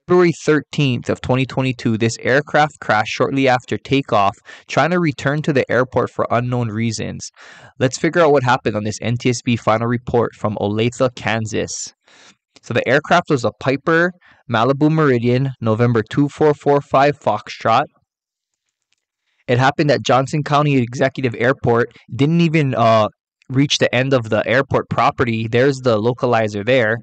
February 13th of 2022, this aircraft crashed shortly after takeoff, trying to return to the airport for unknown reasons. Let's figure out what happened on this NTSB Final Report from Olathe, Kansas. So the aircraft was a Pipier Malibu Meridian, November 2445 Foxtrot. It happened at Johnson County Executive Airport. Didn't even reach the end of the airport property. There's the localizer there.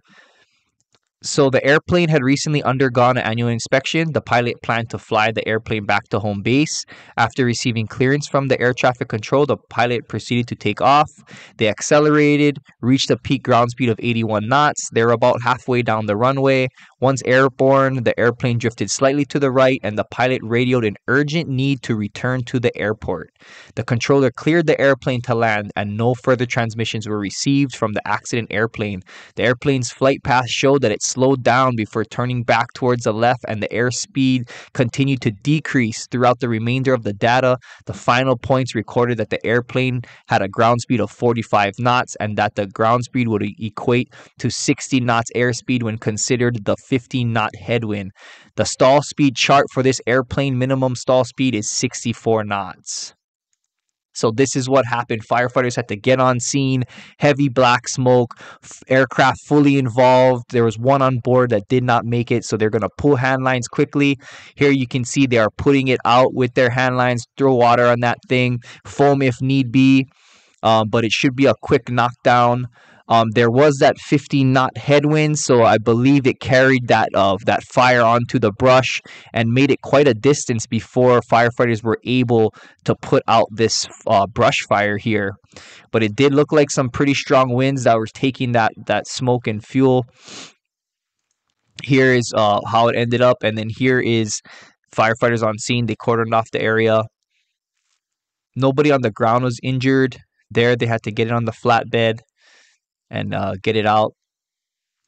So the airplane had recently undergone an annual inspection. The pilot planned to fly the airplane back to home base. After receiving clearance from the air traffic control, the pilot proceeded to take off. They accelerated, reached a peak ground speed of 81 knots. They were about halfway down the runway. Once airborne, the airplane drifted slightly to the right, and the pilot radioed an urgent need to return to the airport. The controller cleared the airplane to land, and no further transmissions were received from the accident airplane. The airplane's flight path showed that it slowed down before turning back towards the left, and the airspeed continued to decrease throughout the remainder of the data. The final points recorded that the airplane had a ground speed of 45 knots and that the ground speed would equate to 60 knots airspeed when considered the 15-knot headwind. The stall speed chart for this airplane minimum stall speed is 64 knots. So this is what happened. Firefighters had to get on scene, heavy black smoke, aircraft fully involved. There was one on board that did not make it, so they're going to pull hand lines quickly. Here you can see they are putting it out with their hand lines, throw water on that thing, foam if need be, but it should be a quick knockdown. There was that 15-knot headwind, so I believe it carried that fire onto the brush and made it quite a distance before firefighters were able to put out this brush fire here. But it did look like some pretty strong winds that were taking that smoke and fuel. Here is how it ended up, and then here is firefighters on scene. They cordoned off the area. Nobody on the ground was injured. There, they had to get it on the flatbed and get it out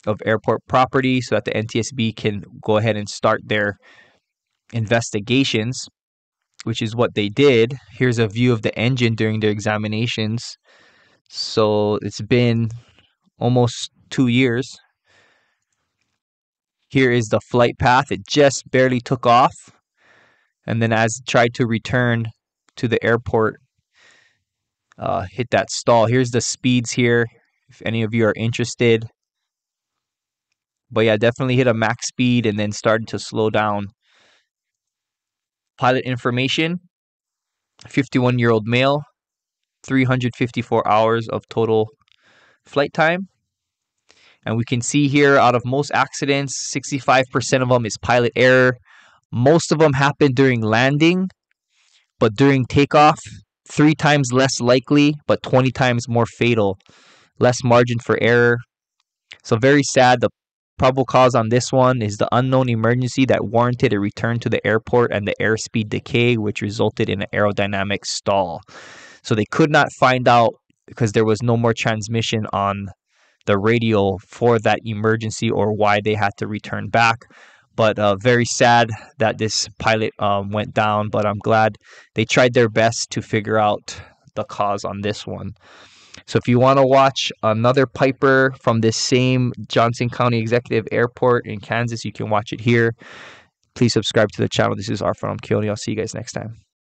of airport property so that the NTSB can go ahead and start their investigations, which is what they did. Here's a view of the engine during their examinations. So it's been almost 2 years. Here is the flight path. It just barely took off. And then as it tried to return to the airport, hit that stall. Here's the speeds here, if any of you are interested. But yeah, definitely hit a max speed and then started to slow down. Pilot information: 51-year-old male, 354 hours of total flight time. And we can see here, out of most accidents, 65% of them is pilot error. Most of them happen during landing, but during takeoff, 3 times less likely, but 20 times more fatal. Less margin for error. So very sad. The probable cause on this one is the unknown emergency that warranted a return to the airport and the airspeed decay, which resulted in an aerodynamic stall. So they could not find out because there was no more transmission on the radio for that emergency or why they had to return back. But very sad that this pilot went down, but I'm glad they tried their best to figure out the cause on this one. So if you want to watch another Pipier from this same Johnson County Executive Airport in Kansas, you can watch it here. Please subscribe to the channel. This is Arfan. I'm Keone. I'll see you guys next time.